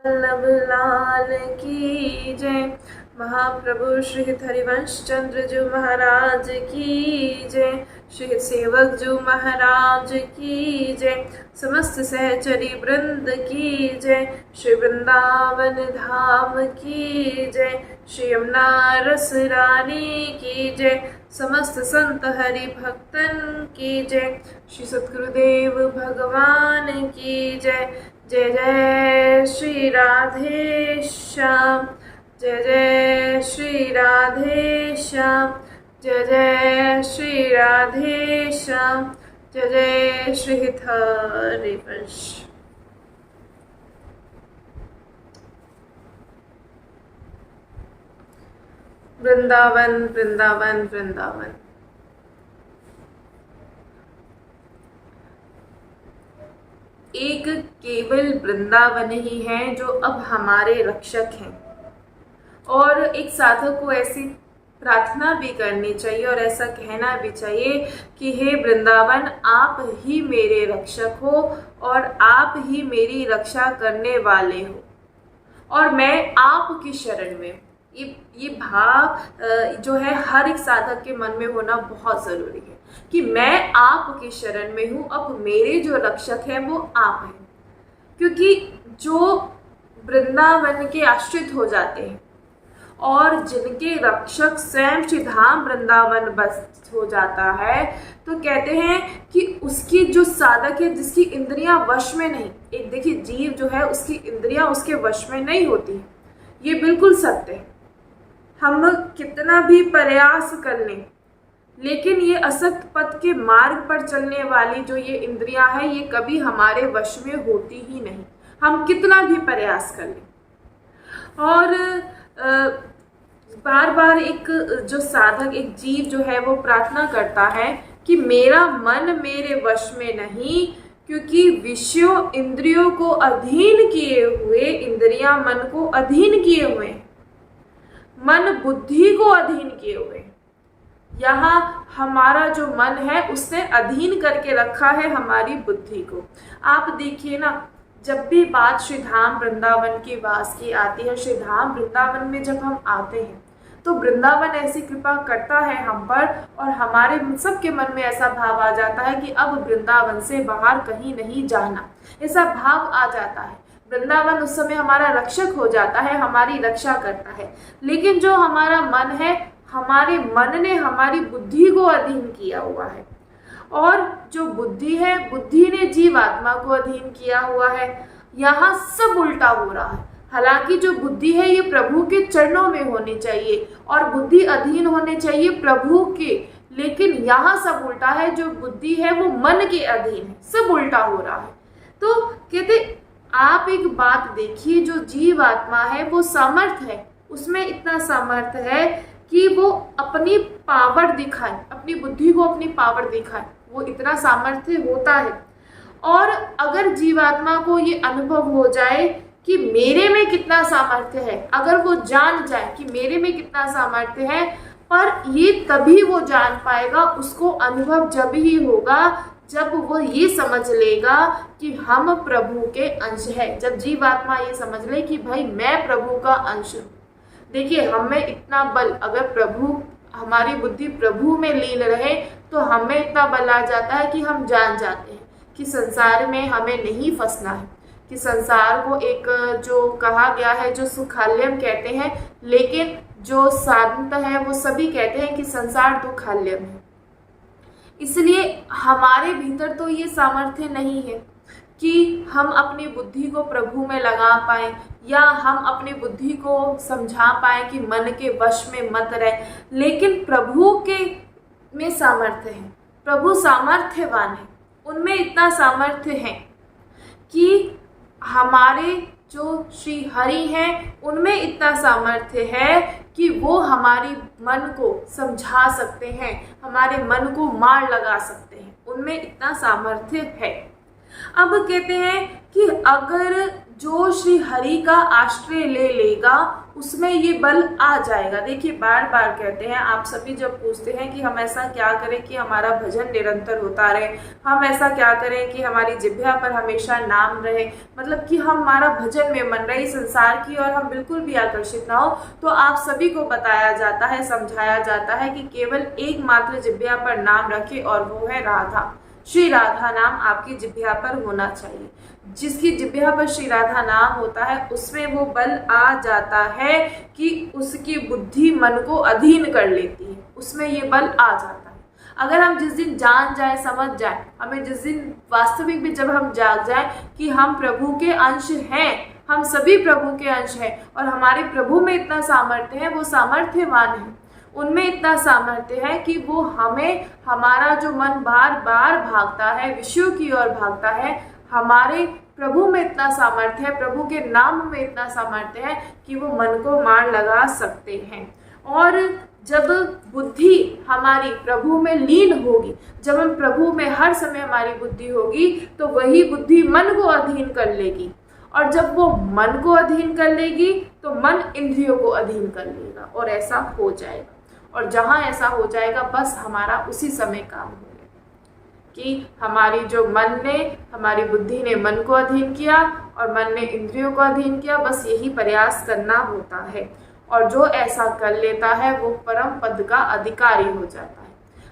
वल्लभ लाल की जय। महाप्रभु श्री हरिवंश चंद्र जी महाराज की जय। श्री सेवक जी महाराज की जय। समस्त सहचरी वृंद की जय। श्री वृंदावन धाम की जय। श्री यमुना रस रानी की जय। समस्त संत हरि भक्तन की जय। श्री सद्गुरुदेव भगवान की जय। जय जय श्री राधे श्याम। जय जय श्री राधे श्याम। जय जय श्री राधे श्याम। जय जय श्री हरिवंश। वृंदावन वृंदावन वृंदावन। एक केवल वृंदावन ही है जो अब हमारे रक्षक हैं। और एक साधक को ऐसी प्रार्थना भी करनी चाहिए और ऐसा कहना भी चाहिए कि हे वृंदावन, आप ही मेरे रक्षक हो और आप ही मेरी रक्षा करने वाले हो और मैं आपकी शरण में हूँ। ये भाव जो है हर एक साधक के मन में होना बहुत ज़रूरी है कि मैं आपकी शरण में हूँ, अब मेरे जो रक्षक हैं वो आप हैं। क्योंकि जो वृंदावन के आश्रित हो जाते हैं और जिनके रक्षक स्वयं श्री धाम वृंदावन बस हो जाता है, तो कहते हैं कि उसकी जो साधक है जिसकी इंद्रियां वश में नहीं, एक देखिए जीव जो है उसकी इंद्रियां उसके वश में नहीं होती, ये बिल्कुल सत्य है। हम लोग कितना भी प्रयास कर लें लेकिन ये असत पथ के मार्ग पर चलने वाली जो ये इंद्रियां हैं ये कभी हमारे वश में होती ही नहीं, हम कितना भी प्रयास कर लें। और बार बार एक जो साधक, एक जीव जो है वो प्रार्थना करता है कि मेरा मन मेरे वश में नहीं, क्योंकि विषयों इंद्रियों को अधीन किए हुए, इंद्रियां मन को अधीन किए हुए, मन बुद्धि को अधीन किए हुए। यहाँ हमारा जो मन है उसने अधीन करके रखा है हमारी बुद्धि को। आप देखिए ना, जब भी बात श्री धाम वृंदावन की वास की आती है, श्री धाम वृंदावन में जब हम आते हैं तो वृंदावन ऐसी कृपा करता है हम पर और हमारे सबके मन में ऐसा भाव आ जाता है कि अब वृंदावन से बाहर कहीं नहीं जाना, ऐसा भाव आ जाता है। वृंदावन उस समय हमारा रक्षक हो जाता है, हमारी रक्षा करता है। लेकिन जो हमारा मन है, हमारे मन ने हमारी बुद्धि को अधीन किया हुआ है और जो बुद्धि है, बुद्धि ने जीव आत्मा को अधीन किया हुआ है। यहाँ सब उल्टा हो रहा है। हालांकि जो बुद्धि है ये प्रभु के चरणों में होनी चाहिए और बुद्धि अधीन होने चाहिए प्रभु के, लेकिन यहाँ सब उल्टा है। जो बुद्धि है वो मन के अधीन है, सब उल्टा हो रहा है। तो कहते आप एक बात देखिए, जो जीव आत्मा है वो सामर्थ्य है, उसमें इतना सामर्थ्य है कि वो अपनी पावर दिखाए, अपनी बुद्धि को अपनी पावर दिखाए, वो इतना सामर्थ्य होता है। और अगर जीवात्मा को ये अनुभव हो जाए कि मेरे में कितना सामर्थ्य है, अगर वो जान जाए कि मेरे में कितना सामर्थ्य है, पर ये तभी वो जान पाएगा, उसको अनुभव जब ही होगा जब वो ये समझ लेगा कि हम प्रभु के अंश है। जब जीवात्मा ये समझ ले कि भाई मैं प्रभु का अंश हूँ। देखिए हमें इतना बल, अगर प्रभु, हमारी बुद्धि प्रभु में लीन रहे तो हमें इतना बल आ जाता है कि हम जान जाते हैं कि संसार में हमें नहीं फंसना है, कि संसार को एक जो कहा गया है, जो सुखाल्यम कहते हैं, लेकिन जो साधनता है वो सभी कहते हैं कि संसार दुखाल्यम है। इसलिए हमारे भीतर तो ये सामर्थ्य नहीं है कि हम अपनी बुद्धि को प्रभु में लगा पाएं या हम अपनी बुद्धि को समझा पाएं कि मन के वश में मत रहे। लेकिन प्रभु के में सामर्थ्य है, प्रभु सामर्थ्यवान है, उनमें इतना सामर्थ्य है कि हमारे जो श्री हरि हैं उनमें इतना सामर्थ्य है कि वो हमारी मन को समझा सकते हैं, हमारे मन को मार लगा सकते हैं, उनमें इतना सामर्थ्य है। अब कहते हैं कि अगर जो श्री हरि का आश्रय ले लेगा उसमें ये बल आ जाएगा। देखिए बार बार कहते हैं, आप सभी जब पूछते हैं कि हम ऐसा क्या करें कि हमारा भजन निरंतर होता रहे, हम ऐसा क्या करें कि हमारी जिह्वा पर हमेशा नाम रहे, मतलब कि हमारा भजन में मन रहे, संसार की और हम बिल्कुल भी आकर्षित ना हो, तो आप सभी को बताया जाता है, समझाया जाता है कि केवल एकमात्र जिह्वा पर नाम रखें और वो है राधा। श्री राधा नाम आपकी जिह्वा पर होना चाहिए। जिसकी जिह्वा पर श्री राधा नाम होता है उसमें वो बल आ जाता है कि उसकी बुद्धि मन को अधीन कर लेती है, उसमें ये बल आ जाता है। अगर हम जिस दिन जान जाए, समझ जाए, हमें जिस दिन वास्तविक में जब हम जाग जाए कि हम प्रभु के अंश हैं, हम सभी प्रभु के अंश हैं और हमारे प्रभु में इतना सामर्थ्य है, वो सामर्थ्यवान है, उनमें इतना सामर्थ्य है कि वो हमें, हमारा जो मन बार बार भागता है, विषयों की ओर भागता है, हमारे प्रभु में इतना सामर्थ्य है, प्रभु के नाम में इतना सामर्थ्य है कि वो मन को मार लगा सकते हैं। और जब बुद्धि हमारी प्रभु में लीन होगी, जब हम प्रभु में हर समय हमारी बुद्धि होगी, तो वही बुद्धि मन को अधीन कर लेगी, और जब वो मन को अधीन कर लेगी तो मन इंद्रियों को अधीन कर लेगा, और ऐसा हो जाएगा। और जहाँ ऐसा हो जाएगा बस हमारा उसी समय काम हो गया कि हमारी जो मन ने, हमारी बुद्धि ने मन को अधीन किया और मन ने इंद्रियों को अधीन किया, बस यही प्रयास करना होता है। और जो ऐसा कर लेता है वो परम पद का अधिकारी हो जाता है।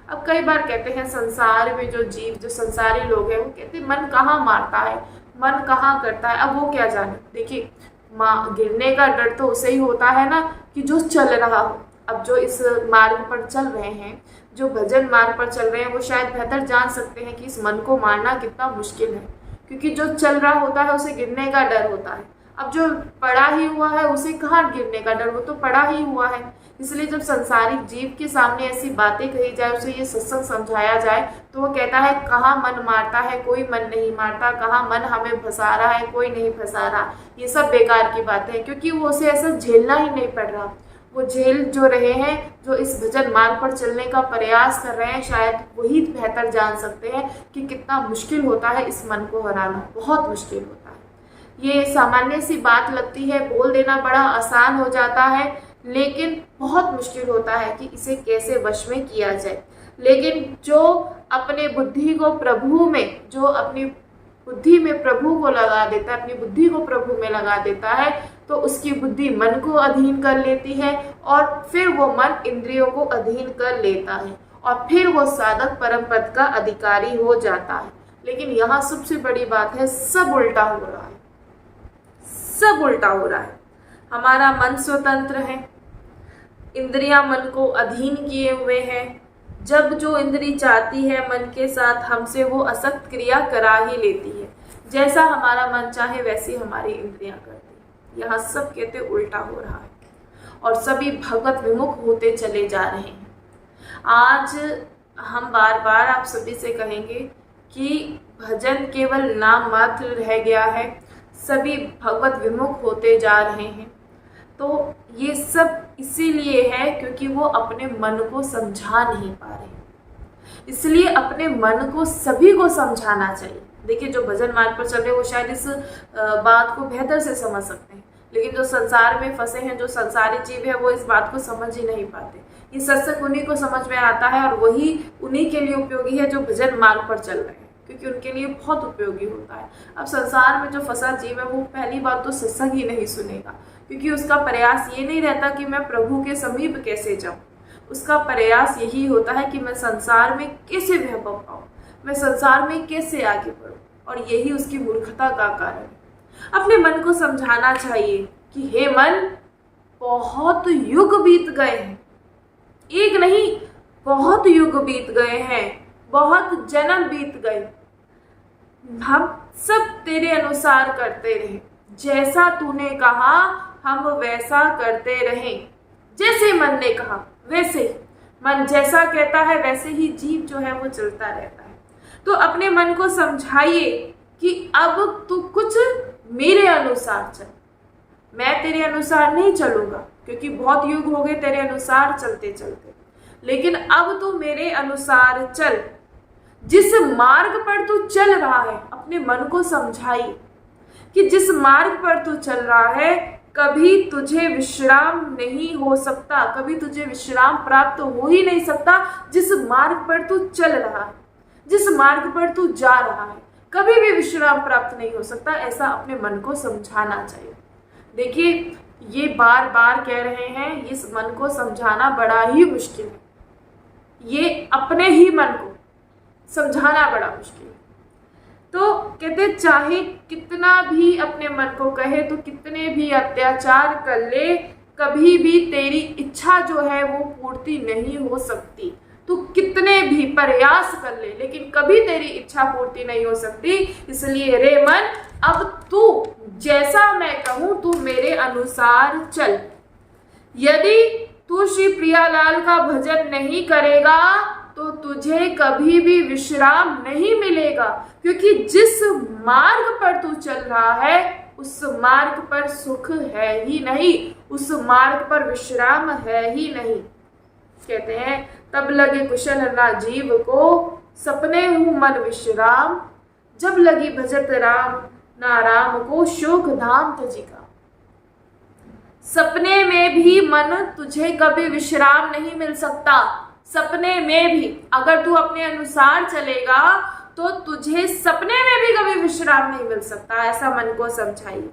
अब कई बार कहते हैं संसार में जो जीव, जो संसारी लोग हैं, वो कहते हैं मन कहाँ मारता है, मन कहाँ करता है, अब वो क्या जाने। देखिए गिरने का डर तो उसे ही होता है ना कि जो चल रहा हो। अब जो इस मार्ग पर चल रहे हैं, जो भजन मार्ग पर चल रहे हैं, वो शायद बेहतर जान सकते हैं कि इस मन को मारना कितना मुश्किल है, क्योंकि जो चल रहा होता है उसे गिरने का डर होता है। अब जो पड़ा ही हुआ है उसे कहाँ गिरने का डर, वो तो पड़ा ही हुआ है। इसलिए जब संसारिक जीव के सामने ऐसी बातें कही जाए, उसे ये सत्संग समझाया जाए, तो वो कहता है कहाँ मन मारता है, कोई मन नहीं मारता, कहाँ मन हमें फंसा रहा है, कोई नहीं फंसा रहा। ये सब बेकार की बातें हैं, क्योंकि वो उसे ऐसा झेलना ही नहीं पड़ रहा। वो झेल जो रहे हैं, जो इस भजन मार्ग पर चलने का प्रयास कर रहे हैं, शायद वही बेहतर जान सकते हैं कि कितना मुश्किल होता है इस मन को हराना, बहुत मुश्किल होता है। ये सामान्य सी बात लगती है, बोल देना बड़ा आसान हो जाता है, लेकिन बहुत मुश्किल होता है कि इसे कैसे वश में किया जाए। लेकिन जो अपने बुद्धि को प्रभु में, जो अपनी बुद्धि में प्रभु को लगा देता है, अपनी बुद्धि को प्रभु में लगा देता है, तो उसकी बुद्धि मन को अधीन कर लेती है और फिर वो मन इंद्रियों को अधीन कर लेता है और फिर वो साधक परम पद का अधिकारी हो जाता है। लेकिन यहाँ सबसे बड़ी बात है, सब उल्टा हो रहा है, सब उल्टा हो रहा है। हमारा मन स्वतंत्र है, इंद्रियां मन को अधीन किए हुए हैं। जब जो इंद्री चाहती है मन के साथ हमसे वो असक्त क्रिया करा ही लेती है, जैसा हमारा मन चाहे वैसी हमारी इंद्रियां करती है। यहाँ सब कहते उल्टा हो रहा है और सभी भगवत विमुख होते चले जा रहे हैं। आज हम बार बार आप सभी से कहेंगे कि भजन केवल नाम मात्र रह गया है, सभी भगवत विमुख होते जा रहे हैं। तो ये सब इसीलिए है क्योंकि वो अपने मन को समझा नहीं पा रहे, इसलिए अपने मन को सभी को समझाना चाहिए। देखिए जो भजन मार्ग पर चल रहे वो शायद इस बात को बेहतर से समझ सकते हैं, लेकिन जो संसार में फंसे हैं, जो संसारी जीव है, वो इस बात को समझ ही नहीं पाते। ये सत्संग उन्हीं को समझ में आता है और वही उन्हीं के लिए उपयोगी है जो भजन मार्ग पर चल रहे हैं, क्योंकि उनके लिए बहुत उपयोगी होता है। अब संसार में जो फंसा जीव है वो पहली बात तो सत्संग ही नहीं सुनेगा, क्योंकि उसका प्रयास ये नहीं रहता कि मैं प्रभु के समीप कैसे जाऊं। उसका प्रयास यही होता है कि मैं संसार में कैसे वैभव पाऊं, मैं संसार में कैसे आगे बढ़ूं, और यही उसकी मूर्खता का कारण है। अपने मन को समझाना चाहिए कि हे मन, बहुत युग बीत गए हैं, एक नहीं बहुत युग बीत गए हैं, बहुत जन्म बीत गए, हम सब तेरे अनुसार करते रहे, जैसा तूने कहा हम वैसा करते रहे, जैसे मन ने कहा वैसे ही। मन जैसा कहता है वैसे ही जीव जो है वो चलता रहता है। तो अपने मन को समझाइए कि अब तू कुछ मेरे अनुसार चल, मैं तेरे अनुसार नहीं चलूंगा, क्योंकि बहुत युग हो गए तेरे अनुसार चलते चलते, लेकिन अब तू मेरे अनुसार चल। जिस मार्ग पर तू चल रहा है, अपने मन को समझाइए कि जिस मार्ग पर तू चल रहा है कभी तुझे विश्राम नहीं हो सकता, कभी तुझे विश्राम प्राप्त हो ही नहीं सकता। जिस मार्ग पर तू चल रहा है, जिस मार्ग पर तू जा रहा है, कभी भी विश्राम प्राप्त नहीं हो सकता। ऐसा अपने मन को समझाना चाहिए। देखिए, ये बार बार कह रहे हैं, इस मन को समझाना बड़ा ही मुश्किल है। ये अपने ही मन को समझाना बड़ा मुश्किल है। तो कहते चाहे कितना भी अपने मन को कहे, तो कितने भी अत्याचार कर ले, कभी भी तेरी इच्छा जो है वो पूर्ति नहीं हो सकती। तू कितने भी प्रयास कर ले, लेकिन कभी तेरी इच्छा पूर्ति नहीं हो सकती। इसलिए रे मन, अब तू जैसा मैं कहूं तू मेरे अनुसार चल। यदि तू श्री प्रियालाल का भजन नहीं करेगा तो तुझे कभी भी विश्राम नहीं मिलेगा, क्योंकि जिस मार्ग पर तू चल रहा है उस मार्ग पर सुख है ही नहीं, उस मार्ग पर विश्राम है ही नहीं। कहते हैं तब लगे कुशल ना जीव को, सपने हूँ मन विश्राम, जब लगी भजत राम ना राम को, शोक धाम तजिका। सपने में भी मन तुझे कभी विश्राम नहीं मिल सकता। सपने में भी अगर तू अपने अनुसार चलेगा तो तुझे सपने में भी कभी विश्राम नहीं मिल सकता। ऐसा मन को समझाइए।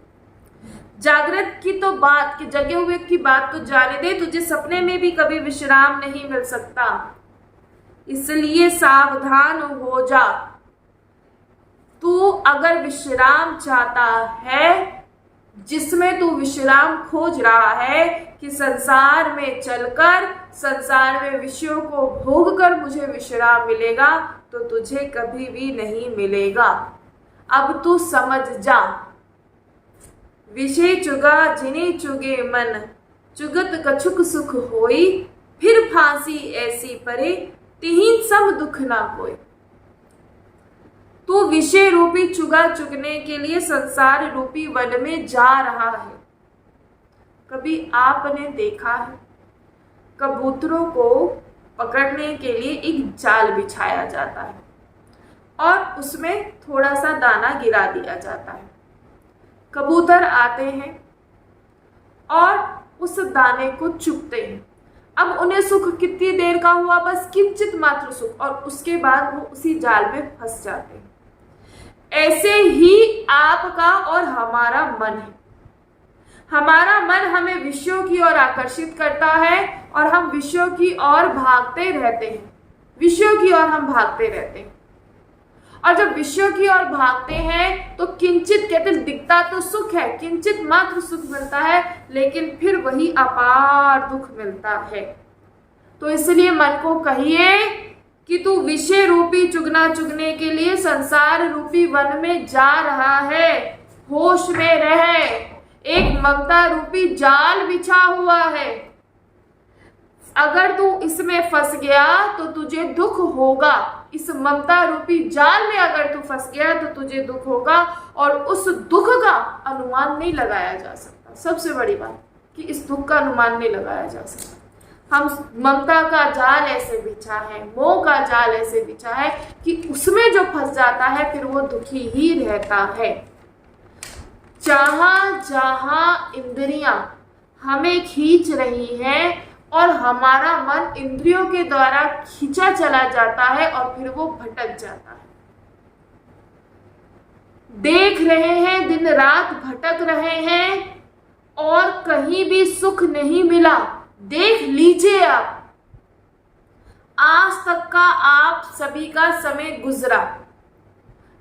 जागृत की तो बात, कि जगे हुए की बात तो जाने दे, तुझे सपने में भी कभी विश्राम नहीं मिल सकता। इसलिए सावधान हो जा। तू अगर विश्राम चाहता है, जिसमें तू विश्राम खोज रहा है कि संसार में चलकर, संसार में विषयों को भोग कर मुझे विश्राम मिलेगा, तो तुझे कभी भी नहीं मिलेगा। अब तू समझ जा। विषय चुगा जिने चुगे मन, चुगत कछुक सुख होई, फिर फांसी ऐसी परे, तिहिं सम दुख ना कोई। तू विषय रूपी चुगा चुगने के लिए संसार रूपी वन में जा रहा है। कभी आपने देखा है कबूतरों को पकड़ने के लिए एक जाल बिछाया जाता है और उसमें थोड़ा सा दाना गिरा दिया जाता है। कबूतर आते हैं और उस दाने को चुगते हैं। अब उन्हें सुख कितनी देर का हुआ, बस किंचित मात्र सुख, और उसके बाद वो उसी जाल में फंस जाते हैं। ऐसे ही आपका और हमारा मन है। हमारा मन हमें विषयों की ओर आकर्षित करता है और हम विषयों की ओर भागते रहते हैं। विषयों की ओर हम भागते रहते हैं, और जब विषयों की ओर भागते हैं तो किंचित, कहते दिखता तो सुख है, किंचित मात्र सुख मिलता है, लेकिन फिर वही अपार दुख मिलता है। तो इसलिए मन को कहिए कि तू विषय रूपी चुगना चुगने के लिए संसार रूपी वन में जा रहा है। होश में रहे। एक ममता रूपी जाल बिछा हुआ है। अगर तू इसमें फंस गया तो तुझे दुख होगा। इस ममता रूपी जाल में अगर तू फंस गया तो तुझे दुख होगा, और उस दुख का अनुमान नहीं लगाया जा सकता। सबसे बड़ी बात कि इस दुख का अनुमान नहीं लगाया जा सकता। हम ममता का जाल ऐसे बिछा है, मोह का जाल ऐसे बिछा है कि उसमें जो फंस जाता है फिर वो दुखी ही रहता है। जहां जहां इंद्रियां हमें खींच रही हैं और हमारा मन इंद्रियों के द्वारा खींचा चला जाता है और फिर वो भटक जाता है। देख रहे हैं, दिन रात भटक रहे हैं और कहीं भी सुख नहीं मिला। देख लीजिए, आज तक का आप सभी का समय गुजरा।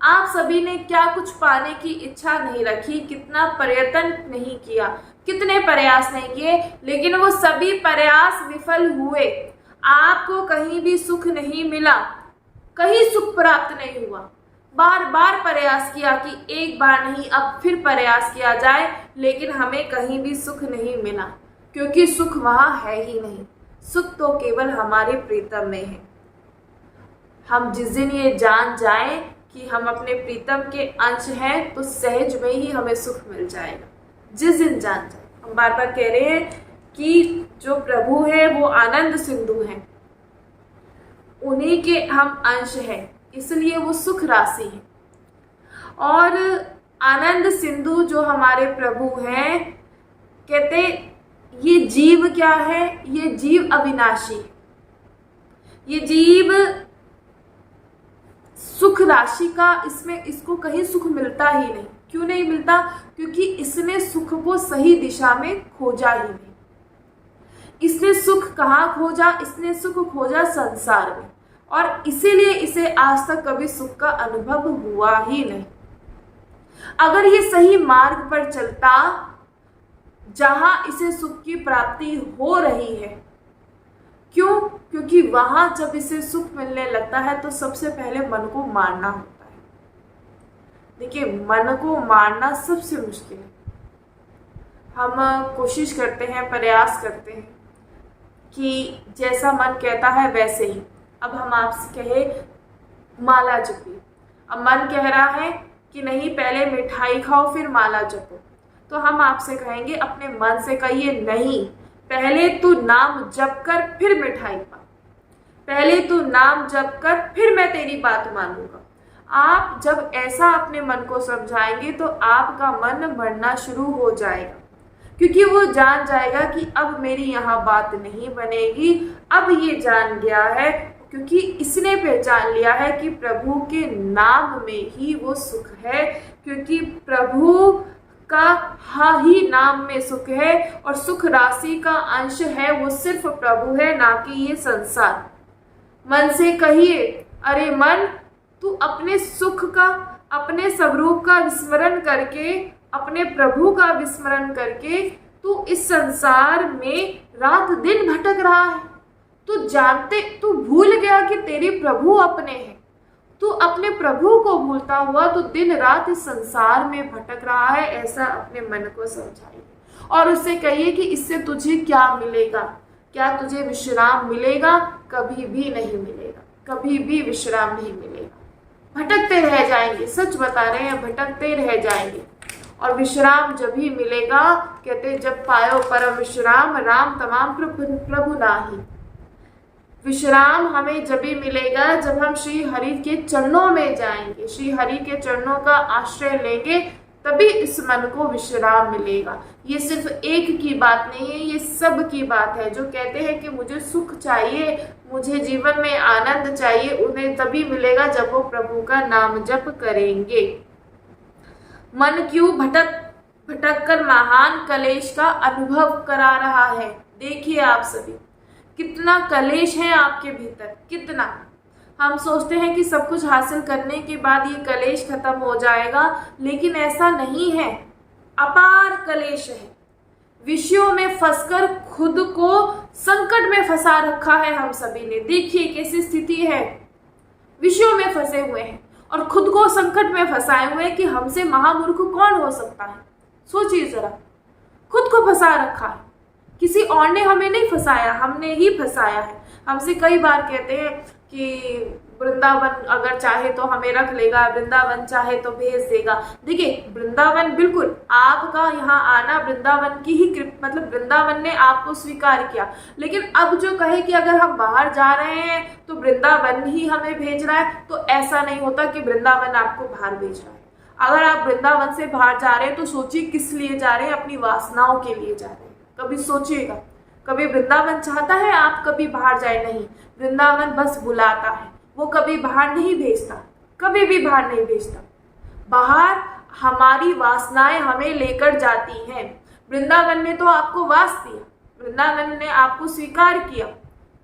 आप सभी ने क्या कुछ पाने की इच्छा नहीं रखी, कितना प्रयत्न नहीं किया, कितने प्रयास नहीं किए, लेकिन वो सभी प्रयास विफल हुए। आपको कहीं भी सुख नहीं मिला, कहीं सुख प्राप्त नहीं हुआ। बार बार प्रयास किया कि एक बार नहीं अब फिर प्रयास किया जाए, लेकिन हमें कहीं भी सुख नहीं मिला, क्योंकि सुख वहां है ही नहीं। सुख तो केवल हमारे प्रीतम में है। हम जिस दिन ये जान जाएं कि हम अपने प्रीतम के अंश हैं तो सहज में ही हमें सुख मिल जाएगा। जिस दिन जान जाए। हम बार बार कह रहे हैं कि जो प्रभु है वो आनंद सिंधु हैं, उन्हीं के हम अंश हैं, इसलिए वो सुख राशि है। और आनंद सिंधु जो हमारे प्रभु हैं कहते ये जीव क्या है, ये जीव अविनाशी है, ये जीव सुख राशि का इसको कहीं सुख मिलता ही नहीं। क्यों नहीं मिलता? क्योंकि इसने सुख को सही दिशा में खोजा ही नहीं। इसने सुख कहाँ खोजा? इसने सुख खोजा संसार में, और इसीलिए इसे आज तक कभी सुख का अनुभव हुआ ही नहीं। अगर ये सही मार्ग पर चलता जहां इसे सुख की प्राप्ति हो रही है, क्यों? क्योंकि वहां जब इसे सुख मिलने लगता है तो सबसे पहले मन को मारना होता है। देखिए, मन को मारना सबसे मुश्किल है। हम कोशिश करते हैं, प्रयास करते हैं कि जैसा मन कहता है वैसे ही। अब हम आपसे कहे माला जपी, अब मन कह रहा है कि नहीं पहले मिठाई खाओ फिर माला जपो, तो हम आपसे कहेंगे अपने मन से कहिए नहीं, पहले तू नाम जप कर फिर मिठाई खा, पहले तू नाम जप कर फिर मैं तेरी बात मानूंगा। आप जब ऐसा अपने मन को समझाएंगे तो आपका मन बढ़ना शुरू हो जाएगा, क्योंकि वो जान जाएगा कि अब मेरी यहाँ बात नहीं बनेगी। अब ये जान गया है, क्योंकि इसने पहचान लिया है कि प्रभु के नाम में ही वो सुख है, क्योंकि प्रभु का हाँ ही नाम में सुख है, और सुख राशि का अंश है वो सिर्फ प्रभु है, ना कि ये संसार। मन से कहिए, अरे मन, तू अपने सुख का, अपने स्वरूप का विस्मरण करके, अपने प्रभु का विस्मरण करके तू इस संसार में रात दिन भटक रहा है। तू भूल गया कि तेरे प्रभु अपने हैं। तू अपने प्रभु को भूलता हुआ तू दिन रात इस संसार में भटक रहा है। ऐसा अपने मन को समझाइए और उससे कहिए कि इससे तुझे क्या मिलेगा? क्या तुझे विश्राम मिलेगा? कभी भी नहीं मिलेगा, कभी भी विश्राम नहीं मिलेगा। भटकते रह जाएंगे, सच बता रहे हैं, भटकते रह जाएंगे। और विश्राम जब ही मिलेगा, कहते जब पायो परम विश्राम, राम तमाम प्रभु नाही। विश्राम हमें जब भी मिलेगा जब हम श्री हरि के चरणों में जाएंगे, श्री हरि के चरणों का आश्रय लेंगे, तभी इस मन को विश्राम मिलेगा। ये सिर्फ एक की बात नहीं है, ये सब की बात है। जो कहते हैं कि मुझे सुख चाहिए, मुझे जीवन में आनंद चाहिए, उन्हें तभी मिलेगा जब वो प्रभु का नाम जप करेंगे। मन क्यों भटक कर महान कलेश का अनुभव करा रहा है? देखिए आप सभी, कितना कलेश है आपके भीतर, कितना। हम सोचते हैं कि सब कुछ हासिल करने के बाद ये कलेश खत्म हो जाएगा, लेकिन ऐसा नहीं है। अपार कलेश है। विषयों में फंसकर खुद को संकट में फंसा रखा है हम सभी ने। देखिए कैसी स्थिति है, विषयों में फंसे हुए हैं और खुद को संकट में फंसाए हुए हैं कि हमसे महामूर्ख कौन हो सकता है। सोचिए जरा, खुद को फंसा रखा है, किसी और ने हमें नहीं फंसाया, हमने ही फंसाया है। हमसे कई बार कहते हैं कि वृंदावन अगर चाहे तो हमें रख लेगा, वृंदावन चाहे तो भेज देगा। देखिए, वृंदावन बिल्कुल आपका यहाँ आना वृंदावन की ही मतलब वृंदावन ने आपको स्वीकार किया, लेकिन अब जो कहे कि अगर हम बाहर जा रहे हैं तो वृंदावन ही हमें भेज रहा है, तो ऐसा नहीं होता कि वृंदावन आपको बाहर भेज रहा है। अगर आप वृंदावन से बाहर जा रहे हैं तो सोचिए किस लिए जा रहे हैं, अपनी वासनाओं के लिए जा रहे हैं। कभी सोचिएगा, कभी वृंदावन चाहता है आप कभी बाहर जाए? नहीं, वृंदावन बस बुलाता है, वो कभी बाहर नहीं भेजता, कभी भी बाहर नहीं भेजता। बाहर हमारी वासनाएं हमें लेकर जाती हैं। वृंदावन ने तो आपको वास दिया, वृंदावन ने आपको स्वीकार किया,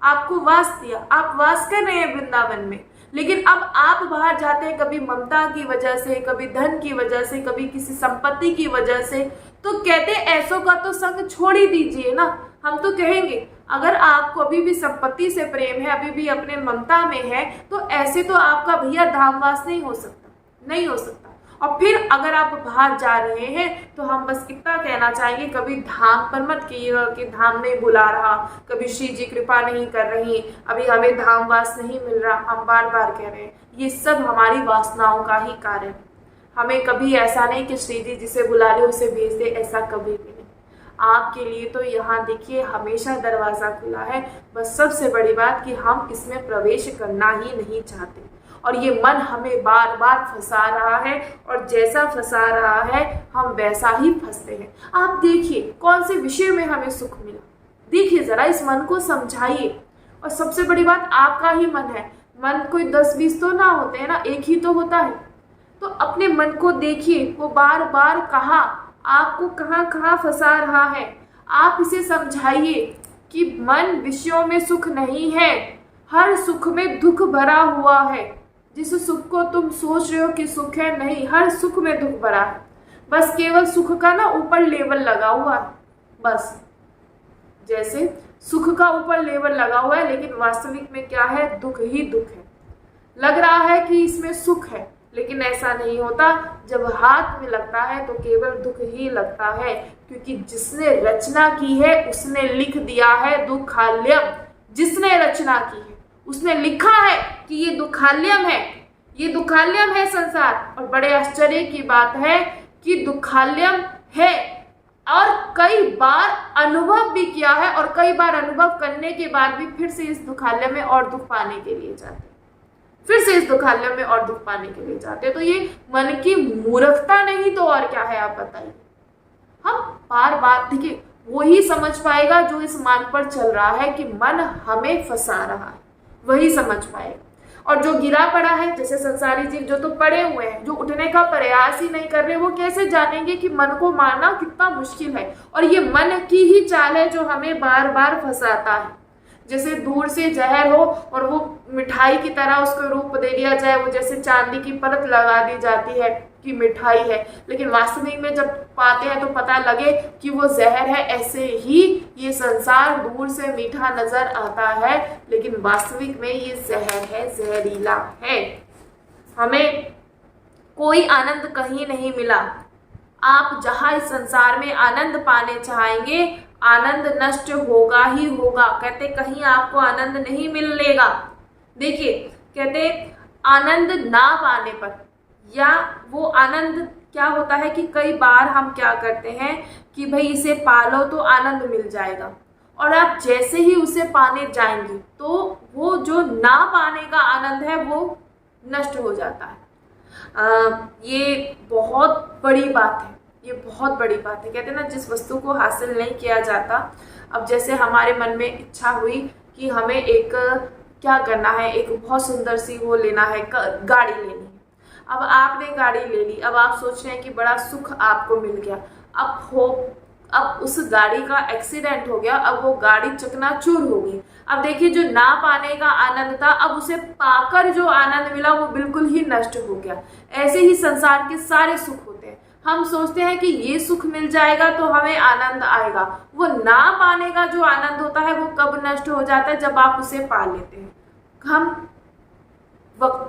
आपको वास दिया, आप वास कर रहे हैं वृंदावन में। लेकिन अब आप बाहर जाते हैं, कभी ममता की वजह से, कभी धन की वजह से, कभी किसी संपत्ति की वजह से, तो कहते ऐसों का तो संग छोड़ ही दीजिए ना। हम तो कहेंगे अगर आपको अभी भी संपत्ति से प्रेम है, अभी भी अपने ममता में है, तो ऐसे तो आपका भैया धामवास नहीं हो सकता, नहीं हो सकता। और फिर अगर आप बाहर जा रहे हैं तो हम बस इतना कहना चाहेंगे, कभी धाम पर मत कहिएगा कि धाम नहीं बुला रहा, कभी श्री जी कृपा नहीं कर रही, अभी हमें धामवास नहीं मिल रहा। हम बार बार कह रहे हैं ये सब हमारी वासनाओं का ही कारण है। हमें कभी ऐसा नहीं कि श्री जी जिसे बुला ले उसे भेज दे, ऐसा कभी भी नहीं। आपके लिए तो यहाँ देखिए हमेशा दरवाज़ा खुला है। बस सबसे बड़ी बात कि हम इसमें प्रवेश करना ही नहीं चाहते। और ये मन हमें बार बार फंसा रहा है, और जैसा फंसा रहा है हम वैसा ही फंसते हैं। आप देखिए कौन से विषय में हमें सुख मिला, देखिए जरा, इस मन को समझाइए। और सबसे बड़ी बात, आपका ही मन है, मन कोई 10-20 तो ना होते हैं ना, एक ही तो होता है। तो अपने मन को देखिए, वो बार बार कहाँ आपको कहाँ कहाँ फंसा रहा है। आप इसे समझाइए कि मन विषयों में सुख नहीं है, हर सुख में दुख भरा हुआ है। जिस सुख को तुम सोच रहे हो कि सुख है, नहीं, हर सुख में दुख भरा है। बस केवल सुख का ना ऊपर लेबल लगा हुआ है, बस जैसे सुख का ऊपर लेबल लगा हुआ है, लेकिन वास्तविक में क्या है, दुख ही दुख है। लग रहा है कि इसमें सुख है, लेकिन ऐसा नहीं होता। जब हाथ में लगता है तो केवल दुख ही लगता है, क्योंकि जिसने रचना की है उसने लिख दिया है दुखाल्यम। जिसने रचना की है उसने लिखा है कि ये दुखाल्यम है, ये दुखाल्यम है संसार। और बड़े आश्चर्य की बात है कि दुखाल्यम है, और कई बार अनुभव भी किया है, और कई बार अनुभव करने के बाद भी फिर से इस दुखाल्यम में और दुख पाने के लिए जाते, फिर से इस दुखाल्यम में और दुख पाने के लिए जाते हैं। तो ये मन की मूर्खता नहीं तो और क्या है, आप बताइए। हम बार बार, देखिए, वही समझ पाएगा जो इस मार्ग पर चल रहा है कि मन हमें फंसा रहा है, वही समझ पाएगा। और जो गिरा पड़ा है, जैसे संसारी जीव जो तो पड़े हुए हैं, जो उठने का प्रयास ही नहीं कर रहे, वो कैसे जानेंगे कि मन को मारना कितना मुश्किल है। और ये मन की ही चाल है जो हमें बार बार फंसाता है। जैसे दूर से जहर हो और वो मिठाई की तरह उसको रूप दे दिया जाए, वो जैसे चांदी की परत लगा दी जाती है कि मिठाई है, लेकिन वास्तविक में जब पाते हैं तो पता लगे कि वो जहर है। ऐसे ही ये संसार दूर से मीठा नजर आता है, लेकिन वास्तविक में ये जहर है, जहरीला है। हमें कोई आनंद कहीं नहीं मिला। आप जहाँ इस संसार में आनंद पाने चाहेंगे, आनंद नष्ट होगा ही होगा। कहते कहीं आपको आनंद नहीं मिलेगा। देखिए, कहते आनंद ना पाने पर, या वो आनंद क्या होता है कि कई बार हम क्या करते हैं कि भाई इसे पालो तो आनंद मिल जाएगा, और आप जैसे ही उसे पाने जाएंगे तो वो जो ना पाने का आनंद है वो नष्ट हो जाता है। ये बहुत बड़ी बात है, ये बहुत बड़ी बात है। कहते हैं ना, जिस वस्तु को हासिल नहीं किया जाता, अब जैसे हमारे मन में इच्छा हुई कि हमें एक क्या करना है, एक बहुत सुंदर सी वो लेना है, गाड़ी लेनी है। अब आपने गाड़ी ले ली, अब आप सोच रहे हैं कि बड़ा सुख आपको मिल गया। अब उस गाड़ी का एक्सीडेंट हो गया, अब वो गाड़ी चकनाचूर हो गई। अब देखिए, जो ना पाने का आनंद था, अब उसे पाकर जो आनंद मिला वो बिल्कुल ही नष्ट हो गया। ऐसे ही संसार के सारे सुख होते हैं। हम सोचते हैं कि ये सुख मिल जाएगा तो हमें आनंद आएगा। वो ना पाने का जो आनंद होता है वो कब नष्ट हो जाता है, जब आप उसे पा लेते हैं। हम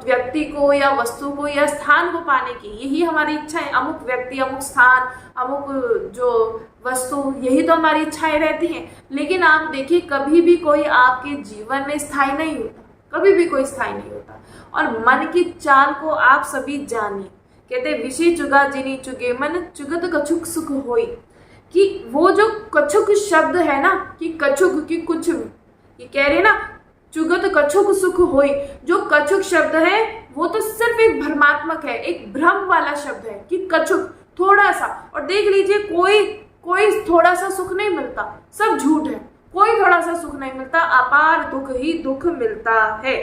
व्यक्ति को या वस्तु को या स्थान को पाने की यही हमारी इच्छा है। अमुक व्यक्ति, अमुक स्थान, अमुक जो वस्तु, यही तो हमारी इच्छाएं रहती हैं। लेकिन आप देखिए, कभी भी कोई आपके जीवन में स्थायी नहीं होता, कभी भी कोई स्थायी नहीं होता। और मन की चाल को आप सभी जानिए। कहते विषय चुगा जिनी चुगे मन, चुगत कछुक सुख होई। कि वो जो कछुक शब्द है ना, कि कछुक की कुछ, ये कह रहे ना, चुगत कछुक सुख होई। जो कछुक शब्द है वो तो सिर्फ एक भ्रमात्मक है, एक भ्रम वाला शब्द है कि कछुक, थोड़ा सा। और देख लीजिए, कोई थोड़ा सा सुख नहीं मिलता, सब झूठ है। कोई थोड़ा सा सुख नहीं मिलता, अपार दुख ही दुख मिलता है।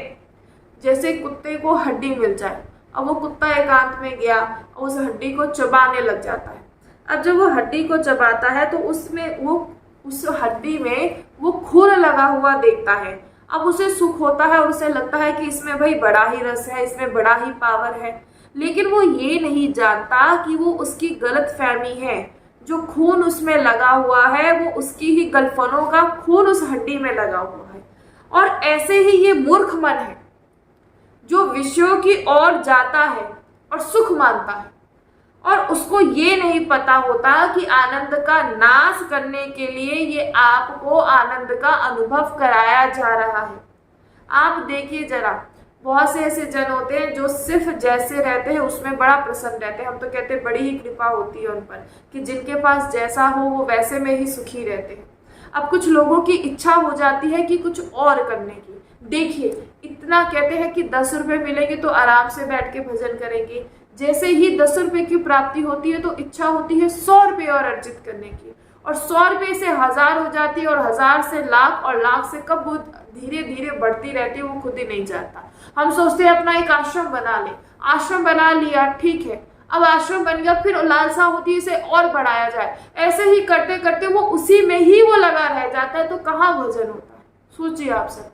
जैसे कुत्ते को हड्डी मिल जाए, अब वो कुत्ता एकांत में गया, उस हड्डी को चबाने लग जाता है। अब जब वो हड्डी को चबाता है तो उसमें वो, उस हड्डी में वो खून लगा हुआ देखता है। अब उसे सुख होता है और उसे लगता है कि इसमें भाई बड़ा ही रस है, इसमें बड़ा ही पावर है। लेकिन वो ये नहीं जानता कि वो उसकी गलत फहमी है। जो खून उसमें लगा हुआ है वो उसकी ही गलफनों का खून उस हड्डी में लगा हुआ है। और ऐसे ही ये मूर्ख मन है जो विषयों की ओर जाता है और सुख मानता है, और उसको ये नहीं पता होता कि आनंद का नाश करने के लिए ये आपको आनंद का अनुभव कराया जा रहा है। आप देखिए जरा, बहुत से ऐसे जन होते हैं जो सिर्फ जैसे रहते हैं उसमें बड़ा प्रसन्न रहते हैं। हम तो कहते हैं बड़ी ही कृपा होती है उन पर कि जिनके पास जैसा हो वो वैसे में ही सुखी रहते हैं। अब कुछ लोगों की इच्छा हो जाती है कि कुछ और करने की। देखिए, इतना कहते हैं कि 10 रुपए मिलेंगे तो आराम से बैठ के भजन करेंगे। जैसे ही 10 रुपए की प्राप्ति होती है तो इच्छा होती है 100 रुपए और अर्जित करने की, और 100 रुपए से 1000 हो जाती है, और 1000 से लाख, और लाख से कब वो धीरे धीरे बढ़ती रहती है वो खुद ही नहीं जानता। हम सोचते हैं अपना एक आश्रम बना ले, आश्रम बना लिया, ठीक है, अब आश्रम बन गया, फिर लालसा होती है इसे और बढ़ाया जाए। ऐसे ही करते करते वो उसी में ही वो लगा रह जाता है, तो कहाँ भजन होता है? सोचिए आप सब,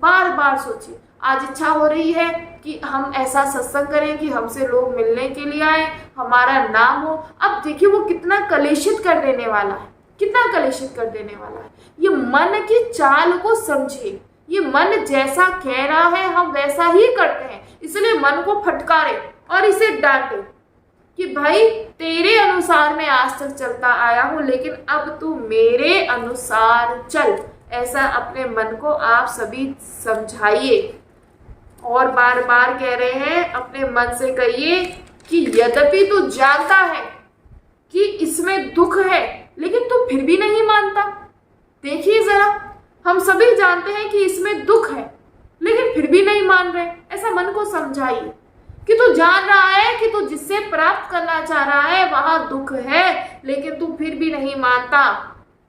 बार बार सोचिए। आज इच्छा हो रही है कि हम ऐसा सत्संग करें कि हमसे लोग मिलने के लिए आए, हमारा नाम हो। अब देखिए वो कितना कलेशित कर देने वाला है, कितना कलेशित कर देने वाला है। ये मन की चाल को समझिए, ये मन जैसा कह रहा है हम वैसा ही करते हैं। इसलिए मन को फटकारे और इसे डांटे कि भाई तेरे अनुसार मैं आज तक चलता आया हूं, लेकिन अब तू मेरे अनुसार चल। ऐसा अपने मन को आप सभी समझाइए, और बार बार कह रहे हैं अपने मन से कहिए कि यद्यपि तू जानता है कि इसमें दुख है, लेकिन तू फिर भी नहीं मानता। देखिए जरा, हम सभी जानते हैं कि इसमें दुख है, लेकिन फिर भी नहीं मान रहे। ऐसा मन को समझाइए कि तू जान रहा है कि तू जिससे प्राप्त करना चाह रहा है वहां दुख है, लेकिन तू फिर भी नहीं मानता।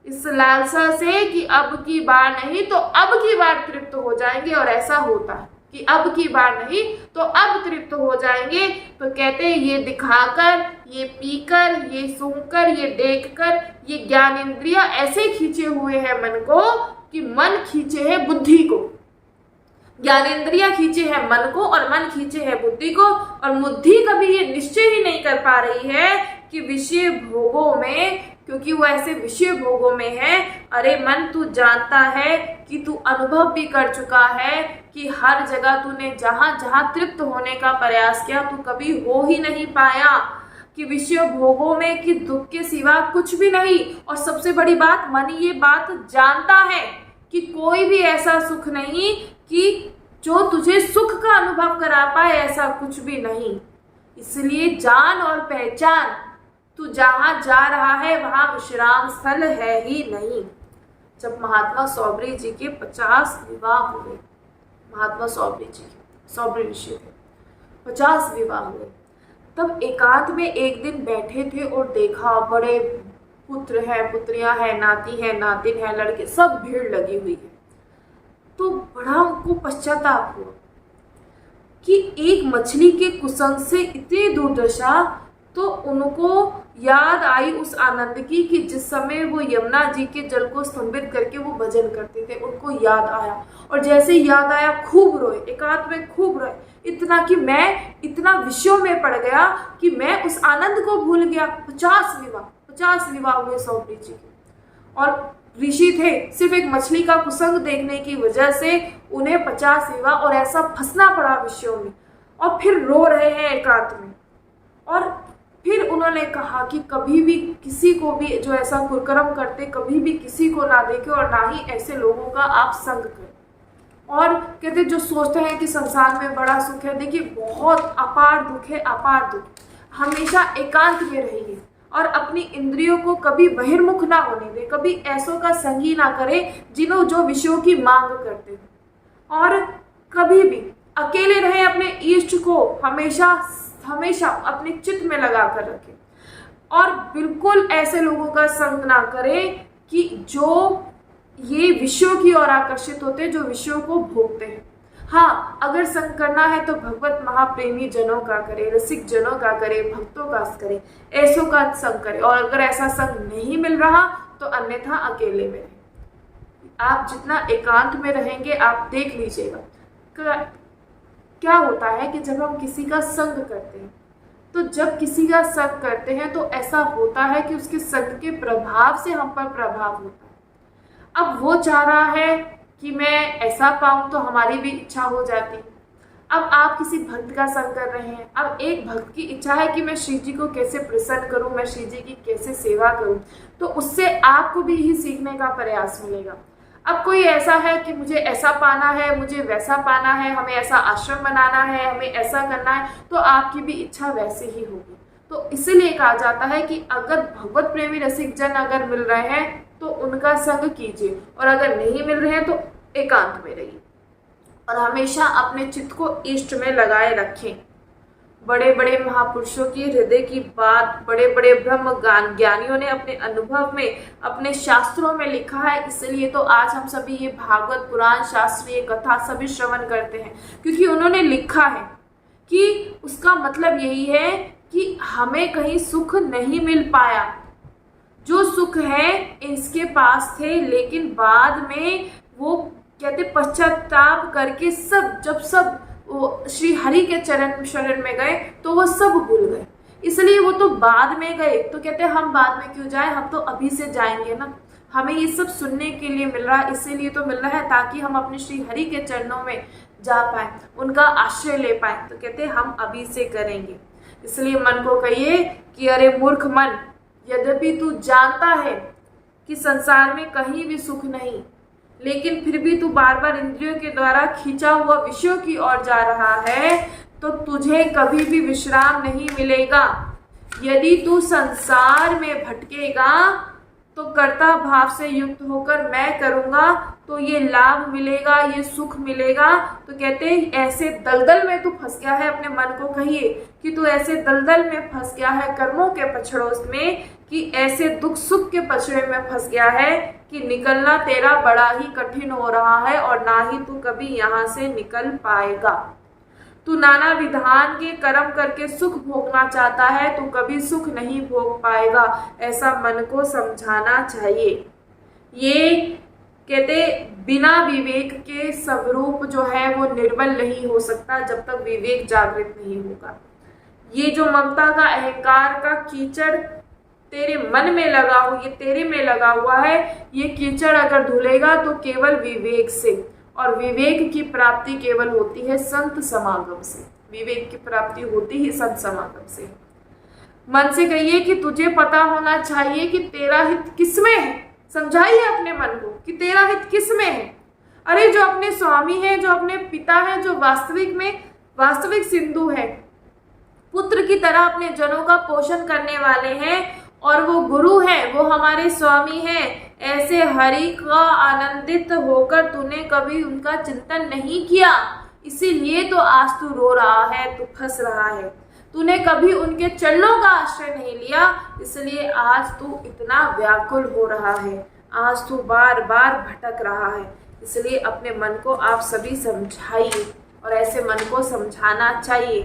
इस लालसा से कि अब की बार नहीं तो अब की बार तृप्त हो जाएंगे, और ऐसा होता है कि अब की बार नहीं तो अब तृप्त हो जाएंगे। तो कहते हैं ये दिखाकर, ये पीकर, ये सूंघकर, ये देखकर, ये ज्ञान इंद्रिया ऐसे खींचे हुए हैं मन को कि मन खींचे है बुद्धि को, ज्ञानेंद्रिया खींचे है मन को, और मन खींचे है बुद्धि को। और बुद्धि कभी ये निश्चय ही नहीं कर पा रही है कि विषय भोगों में, क्योंकि वो ऐसे विषय भोगों में है। अरे मन, तू जानता है कि तू अनुभव भी कर चुका है कि हर जगह तूने जहां जहां तृप्त होने का प्रयास किया तू कभी हो ही नहीं पाया, कि विषय भोगों में कि दुख के सिवा कुछ भी नहीं। और सबसे बड़ी बात, मन ये बात जानता है कि कोई भी ऐसा सुख नहीं कि जो तुझे सुख का अनुभव करा पाए, ऐसा कुछ भी नहीं। इसलिए जान और पहचान, तू जहां जा रहा है वहां विश्राम स्थल है ही नहीं। जब महात्मा सौबरी जी के 50 विवाह हुए, महात्मा सौबरी जी के, सौबरी ऋषि थे, 50 विवाह हुए, तब एकांत में एक दिन बैठे थे और देखा बड़े पुत्र है, पुत्रियां हैं, नाती है, नातिन है, लड़के, सब भीड़ लगी हुई है। तो बड़ा उनको पश्चाताप हुआ कि एक मछली के कुसंग से इतनी दुर्दशा। तो उनको याद आई उस आनंद की कि जिस समय वो यमुना जी के जल को स्तंभित करके वो भजन करते थे, उनको याद आया, और जैसे याद आया खूब रोए, एकांत में खूब रोए, इतना कि मैं इतना विषयों में पड़ गया कि मैं उस आनंद को भूल गया। 50 विवाह हुए सौबरी जी के, और ऋषि थे, सिर्फ एक मछली का कुसंग देखने की वजह से उन्हें 50 विवाह, और ऐसा फंसना पड़ा विषयों में, और फिर रो रहे हैं एकांत में। और फिर उन्होंने कहा कि कभी भी किसी को भी जो ऐसा कुकर्म करते, कभी भी किसी को ना देखे, और ना ही ऐसे लोगों का आप संग करें। और कहते जो सोचते हैं कि संसार में बड़ा सुख है, देखिए बहुत अपार दुख है, अपार दुख। हमेशा एकांत में रहिए और अपनी इंद्रियों को कभी बहिर्मुख ना होने दें, कभी ऐसों का संग ही ना करें जिन्हों जो विषयों की मांग करते हैं, और कभी भी अकेले रहें। अपने इष्ट को हमेशा हमेशा अपने चित्त में लगा कर रखें, और बिल्कुल ऐसे लोगों का संग ना करें कि जो ये विषयों की ओर आकर्षित होते हैं, जो विषयों को भोगते हैं। हाँ, अगर संग करना है तो भगवत महाप्रेमी जनों का करे, रसिक जनों का करे, भक्तों का करे, ऐसों का संग करे। और अगर ऐसा संग नहीं मिल रहा तो अन्यथा अकेले में रहें। आप जितना एकांत में रहेंगे, आप देख लीजिएगा क्या होता है कि जब हम किसी का संग करते हैं, तो जब किसी का संग करते हैं तो ऐसा होता है कि उसके संग के प्रभाव से हम पर प्रभाव होता है। अब वो चाह रहा है कि मैं ऐसा पाऊं, तो हमारी भी इच्छा हो जाती। अब आप किसी भक्त का संग कर रहे हैं, अब एक भक्त की इच्छा है कि मैं श्री जी को कैसे प्रसन्न करूं, मैं श्री जी की कैसे सेवा करूं, तो उससे आपको भी ही सीखने का प्रयास मिलेगा। अब कोई ऐसा है कि मुझे ऐसा पाना है, मुझे वैसा पाना है, हमें ऐसा आश्रम बनाना है, हमें ऐसा करना है, तो आपकी भी इच्छा वैसे ही होगी। तो इसीलिए कहा जाता है कि अगर भगवत प्रेमी रसिक जन अगर मिल रहे हैं तो उनका संग कीजिए, और अगर नहीं मिल रहे हैं तो एकांत में रहिए और हमेशा अपने चित्त को इष्ट में लगाए रखें। बड़े बड़े महापुरुषों की हृदय की बात बड़े बड़े ब्रह्म ज्ञानियों ने अपने अनुभव में, अपने शास्त्रों में लिखा है। इसलिए तो आज हम सभी ये भागवत पुराण, शास्त्रीय कथा सभी श्रवण करते हैं, क्योंकि उन्होंने लिखा है कि उसका मतलब यही है कि हमें कहीं सुख नहीं मिल पाया। जो सुख है इसके पास थे, लेकिन बाद में वो कहते पश्चाताप करके जब वो श्री हरि के चरण शरण में गए तो वो सब भूल गए। इसलिए वो तो बाद में गए, तो कहते हम बाद में क्यों जाए, हम तो अभी से जाएंगे ना। हमें ये सब सुनने के लिए मिल रहा है, इसीलिए तो मिल रहा है ताकि हम अपने श्री हरि के चरणों में जा पाए, उनका आश्रय ले पाए। तो कहते हम अभी से करेंगे। इसलिए मन को कहिए कि अरे मूर्ख मन, यद्यपि तू जानता है कि संसार में कहीं भी सुख नहीं, लेकिन फिर भी तू बार बार इंद्रियों के द्वारा खींचा हुआ विषयों की ओर जा रहा है, तो तुझे कभी भी विश्राम नहीं मिलेगा। यदि तू संसार में भटकेगा तो कर्ता भाव से युक्त होकर मैं करूँगा तो ये लाभ मिलेगा, ये सुख मिलेगा। तो कहते हैं ऐसे दलदल में तू फंस गया है। अपने मन को कहिए कि तू ऐसे दलदल में फंस गया है, कर्मों के पछड़ोस में, कि ऐसे दुख सुख के पछड़े में फंस गया है कि निकलना तेरा बड़ा ही कठिन हो रहा है और ना ही तू कभी यहाँ से निकल पाएगा। तू नाना विधान के कर्म करके सुख भोगना चाहता है, तू कभी सुख नहीं भोग पाएगा। ऐसा मन को समझाना चाहिए। ये कहते बिना विवेक के स्वरूप जो है वो निर्बल नहीं हो सकता जब तक विवेक जागृत नहीं होगा। ये जो ममता का, अहंकार का कीचड़ तेरे मन में लगा हो, ये तेरे में लगा हुआ है, ये कीचड़ अगर धुलेगा तो केवल विवेक से, और विवेक की प्राप्ति केवल होती है संत समागम से। विवेक की प्राप्ति होती ही संत समागम से। मन से कहिए कि तुझे पता होना चाहिए कि तेरा हित किसमें है। समझाइए अपने मन को कि तेरा हित किसमें है। अरे जो अपने स्वामी है, जो अपने पिता है, जो वास्तविक सिंधु है, पुत्र की तरह अपने जनों का पोषण करने वाले हैं, और वो गुरु है, वो हमारे स्वामी हैं। ऐसे हरि का आनंदित होकर तूने कभी उनका चिंतन नहीं किया, इसीलिए तो आज तू रो रहा है, तू फंस रहा है। तूने कभी उनके चरणों का आश्रय नहीं लिया, इसलिए आज तू इतना व्याकुल हो रहा है, आज तू बार बार भटक रहा है। इसलिए अपने मन को आप सभी समझाइए, और ऐसे मन को समझाना चाहिए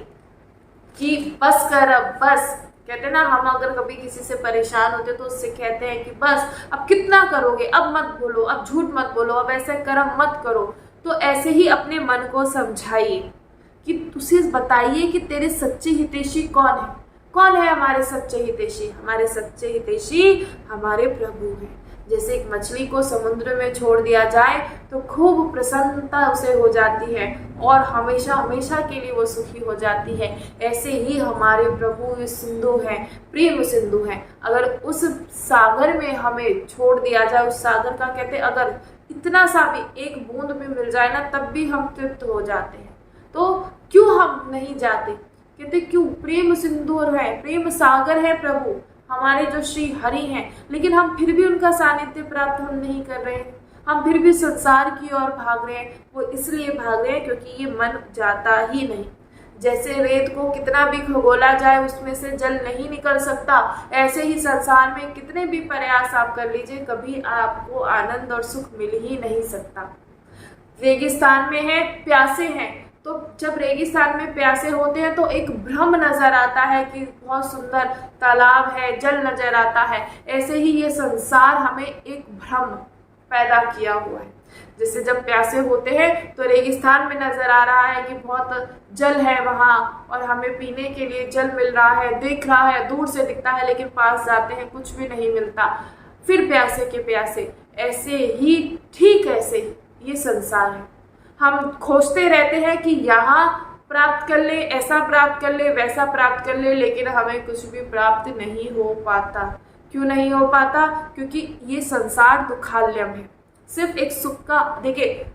कि बस कर अब, बस। कहते ना, हम अगर कभी किसी से परेशान होते तो उससे कहते हैं कि बस अब कितना करोगे, अब मत बोलो, अब झूठ मत बोलो, अब ऐसे कर्म मत करो। तो ऐसे ही अपने मन को समझाइए कि उसे बताइए कि तेरे सच्चे हितैषी कौन है। कौन है हमारे सच्चे हितैषी? हमारे सच्चे हितैषी हमारे प्रभु हैं। जैसे एक मछली को समुद्र में छोड़ दिया जाए तो खूब प्रसन्नता उसे हो जाती है और हमेशा हमेशा के लिए वो सुखी हो जाती है, ऐसे ही हमारे प्रभु सिंधु हैं, प्रेम सिंधु हैं। अगर उस सागर में हमें छोड़ दिया जाए, उस सागर का कहते अगर इतना सा भी एक बूंद भी मिल जाए ना, तब भी हम तृप्त हो जाते हैं। तो क्यों हम नहीं जाते? कहते क्यों? प्रेम सिंधु है, प्रेम सागर है प्रभु हमारे जो श्री हरि हैं, लेकिन हम फिर भी उनका सानिध्य प्राप्त हम नहीं कर रहे हैं। हम फिर भी संसार की ओर भाग रहे हैं। वो इसलिए भाग रहे हैं क्योंकि ये मन जाता ही नहीं। जैसे रेत को कितना भी खगोला जाए उसमें से जल नहीं निकल सकता, ऐसे ही संसार में कितने भी प्रयास आप कर लीजिए, कभी आपको आनंद और सुख मिल ही नहीं सकता। रेगिस्तान में है, प्यासे हैं, तो जब रेगिस्तान में प्यासे होते हैं तो एक भ्रम नजर आता है कि बहुत सुंदर तालाब है, जल नजर आता है। ऐसे ही ये संसार हमें एक भ्रम पैदा किया हुआ है। जैसे जब प्यासे होते हैं तो रेगिस्तान में नजर आ रहा है कि बहुत जल है वहाँ और हमें पीने के लिए जल मिल रहा है, दिख रहा है, दूर से दिखता है, लेकिन पास जाते हैं कुछ भी नहीं मिलता। फिर प्यासे के प्यासे, ऐसे ही ठीक ऐसे ही ये संसार है। हम खोजते रहते हैं कि यहाँ प्राप्त कर ले, ऐसा प्राप्त कर ले, वैसा प्राप्त कर ले, लेकिन हमें कुछ भी प्राप्त नहीं हो पाता। क्यों नहीं हो पाता? क्योंकि ये संसार दुखालयम है। सिर्फ एक सुख का, देखिए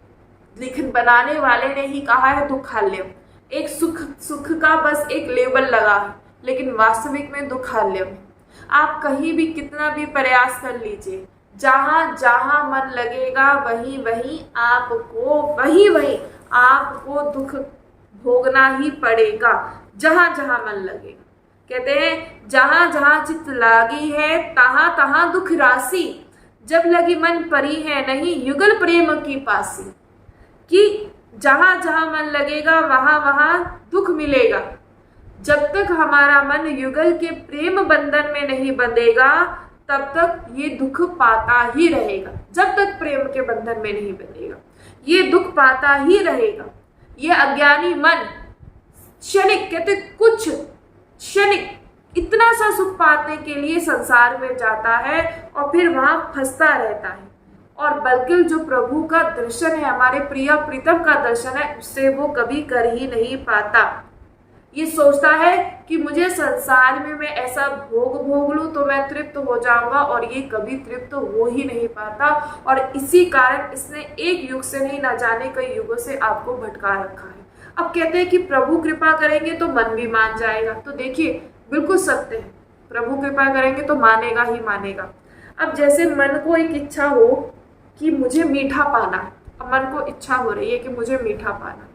लिखन बनाने वाले ने ही कहा है दुखालयम, एक सुख का बस एक लेबल लगा है, लेकिन वास्तविक में दुखालयम है। आप कहीं भी कितना भी प्रयास कर लीजिए, जहाँ जहाँ मन लगेगा वहीं वहीं आपको दुख भोगना ही पड़ेगा, जहाँ जहाँ मन लगेगा। कहते हैं जहाँ जहाँ चित्त लागी है तहाँ तहाँ दुख राशि, जब लगी मन परी है नहीं युगल प्रेम की पासी। कि जहाँ जहाँ मन लगेगा वहाँ वहाँ दुख मिलेगा। जब तक हमारा मन युगल के प्रेम बंधन में नहीं बंधेगा तब तक ये दुख पाता ही रहेगा। जब तक प्रेम के बंधन में नहीं बंधेगा ये दुख पाता ही रहेगा। ये अज्ञानी मन क्षणिक, कहते कुछ क्षणिक इतना सा सुख पाने के लिए संसार में जाता है और फिर वहां फंसता रहता है। और बल्कि जो प्रभु का दर्शन है, हमारे प्रिय प्रीतम का दर्शन है, उससे वो कभी कर ही नहीं पाता। ये सोचता है कि मुझे संसार में मैं ऐसा भोग लूं तो मैं तृप्त हो जाऊंगा, और ये कभी तृप्त हो ही नहीं पाता। और इसी कारण इसने एक युग से नहीं ना जाने कई युगों से आपको भटका रखा है। अब कहते हैं कि प्रभु कृपा करेंगे तो मन भी मान जाएगा। तो देखिए बिल्कुल सत्य है, प्रभु कृपा करेंगे तो मानेगा ही मानेगा। अब जैसे मन को एक इच्छा हो कि मुझे मीठा पाना, अब मन को इच्छा हो रही है कि मुझे मीठा पाना,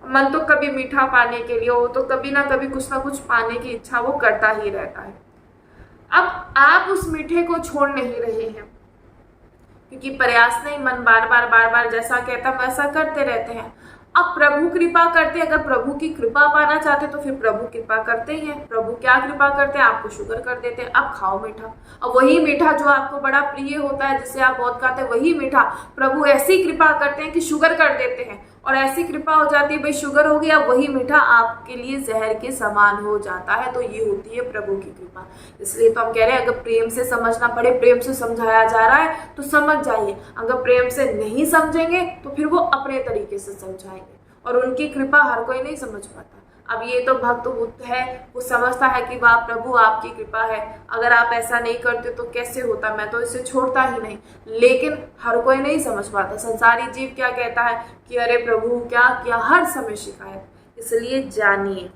मन तो कभी मीठा पाने के लिए हो तो कभी ना कभी कुछ ना कुछ पाने की इच्छा वो करता ही रहता है। अब आप उस मीठे को छोड़ नहीं रहे हैं, क्योंकि प्रयास नहीं, मन बार बार जैसा कहता वैसा करते रहते हैं। अब प्रभु कृपा करते, अगर प्रभु की कृपा पाना चाहते तो फिर प्रभु कृपा करते ही हैं। प्रभु क्या कृपा करते हैं, आपको शुगर कर देते हैं, अब खाओ मीठा। अब वही मीठा जो आपको बड़ा प्रिय होता है, जिससे आप बहुत खाते हैं, वही मीठा प्रभु ऐसी कृपा करते हैं कि शुगर कर देते हैं। और ऐसी कृपा हो जाती है, भाई शुगर हो गया, वही मीठा आपके लिए जहर के समान हो जाता है। तो ये होती है प्रभु की कृपा। इसलिए तो हम कह रहे हैं अगर प्रेम से समझना पड़े, प्रेम से समझाया जा रहा है तो समझ जाइए। अगर प्रेम से नहीं समझेंगे तो फिर वो अपने तरीके से समझाएंगे, और उनकी कृपा हर कोई नहीं समझ पाता। अब ये तो भक्त बुद्ध है, वो समझता है कि वाह प्रभु आपकी कृपा है, अगर आप ऐसा नहीं करते तो कैसे होता, मैं तो इसे छोड़ता ही नहीं। लेकिन हर कोई नहीं समझ पाता। संसारी जीव क्या कहता है कि अरे प्रभु क्या किया, हर समय शिकायत। इसलिए जानिए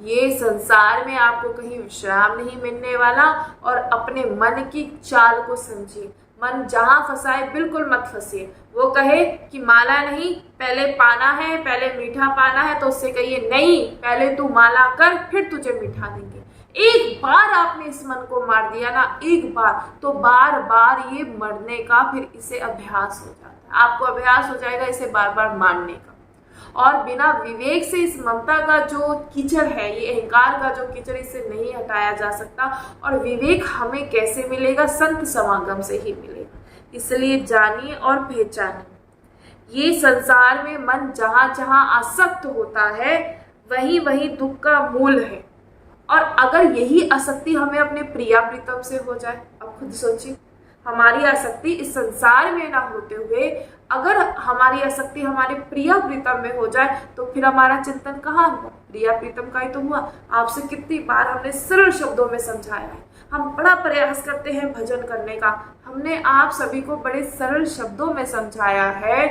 ये संसार में आपको कहीं विश्राम नहीं मिलने वाला, और अपने मन की चाल को समझिए। मन जहां फंसाए बिल्कुल मत फंसिए। वो कहे कि माला नहीं, पहले पाना है, पहले मीठा पाना है, तो उससे कहिए नहीं, पहले तू माला कर फिर तुझे मीठा देंगे। एक बार आपने इस मन को मार दिया ना, एक बार, तो बार बार ये मरने का फिर इसे अभ्यास हो जाता है। आपको अभ्यास हो जाएगा इसे बार बार मारने का। और बिना विवेक से इस ममता का जो कीचड़ है, ये अहंकार का जो कीचड़, इसे नहीं हटाया जा सकता। और विवेक हमें कैसे मिलेगा, संत समागम से ही मिलेगा। इसलिए जानिए और पहचानिए, ये संसार में मन जहाँ जहाँ आसक्त होता है वहीं वहीं दुख का मूल है। और अगर यही आसक्ति हमें अपने प्रिया प्रीतम से हो जाए, अब खुद सोचिए, हमारी आसक्ति इस संसार में ना होते हुए अगर हमारी आसक्ति हमारे प्रिय प्रीतम में हो जाए तो फिर हमारा चिंतन कहाँ हुआ, प्रिय प्रीतम का ही तो हुआ। आपसे कितनी बार हमने सरल शब्दों में समझाया है। हम बड़ा प्रयास करते हैं भजन करने का, हमने आप सभी को बड़े सरल शब्दों में समझाया है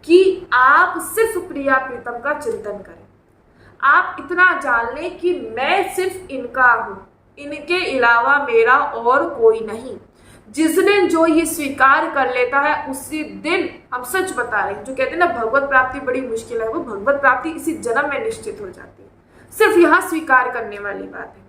कि आप सिर्फ प्रिय प्रीतम का चिंतन करें। आप इतना जान लें कि मैं सिर्फ इनका हूं, इनके अलावा मेरा और कोई नहीं। जिस दिन जो ये स्वीकार कर लेता है उसी दिन, हम सच बता रहे हैं, जो कहते हैं ना भगवत प्राप्ति बड़ी मुश्किल है, वो भगवत प्राप्ति इसी जन्म में निश्चित हो जाती है। सिर्फ यहाँ स्वीकार करने वाली बात है।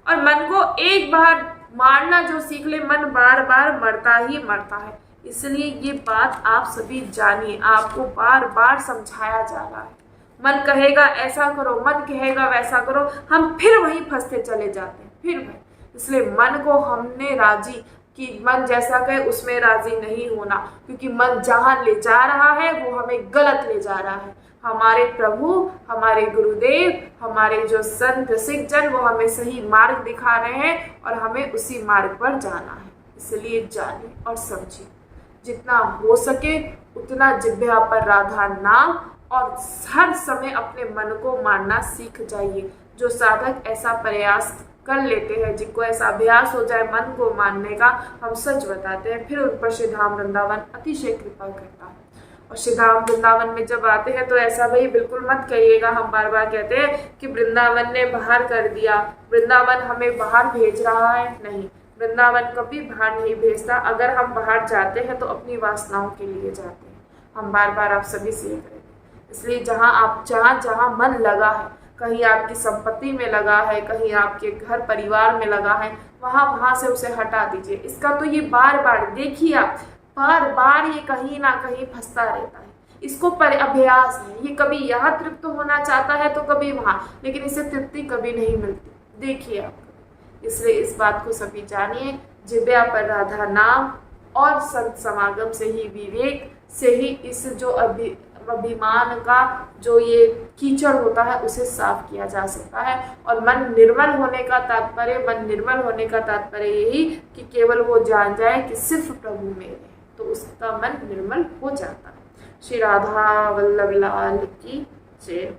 और मन को एक बार मारना जो सीख ले, मन बार बार मरता ही मरता है। इसलिए ये बात आप सभी जानिए, आपको बार बार समझाया जा रहा है। मन कहेगा ऐसा करो, मन कहेगा वैसा करो, हम फिर वहीं फंसते चले जाते हैं, फिर वहीं। इसलिए मन को हमने राजी कि मन जैसा कहे उसमें राजी नहीं होना, क्योंकि मन जहां ले जा रहा है वो हमें गलत ले जा रहा है। हमारे प्रभु, हमारे गुरुदेव, हमारे जो संत सिख जन, वो हमें सही मार्ग दिखा रहे हैं और हमें उसी मार्ग पर जाना है। इसलिए जानिए और समझिए, जितना हो सके उतना जिह्वा पर राधा नाम, और हर समय अपने मन को मारना सीख जाइए। जो साधक ऐसा प्रयास कर लेते हैं, जिनको ऐसा अभ्यास हो जाए मन को मानने का, हम सच बताते हैं, फिर उन पर श्री धाम वृंदावन अतिशय कृपा करता है। और श्री धाम वृंदावन में जब आते हैं तो ऐसा भाई बिल्कुल मत कहिएगा, हम बार बार कहते हैं कि वृंदावन ने बाहर कर दिया, वृंदावन हमें बाहर भेज रहा है। नहीं, वृंदावन कभी बाहर नहीं भेजता। अगर हम बाहर जाते हैं तो अपनी वासनाओं के लिए जाते हैं। हम बार बार आप सभी से ये करेंगे। इसलिए जहाँ जहाँ मन लगा है, कहीं आपकी संपत्ति में लगा है, कहीं आपके घर परिवार में लगा है, वहाँ से उसे हटा दीजिए। इसका तो ये बार बार देखिए, आप बार बार ये कहीं ना कहीं फंसता रहता है। इसको पर अभ्यास है, ये कभी यहाँ तृप्त होना चाहता है तो कभी वहाँ, लेकिन इसे तृप्ति कभी नहीं मिलती। देखिए आप, इसलिए इस बात को सभी जानिए, जिब्या पर राधा नाम और संत समागम से ही, विवेक से ही इस जो अभिमान का जो ये कीचड़ होता है उसे साफ किया जा सकता है। और मन निर्मल होने का तात्पर्य यही कि केवल वो जान जाए कि सिर्फ प्रभु मेरे हैं, तो उसका मन निर्मल हो जाता है। श्री राधा वल्लभ लाल की जय।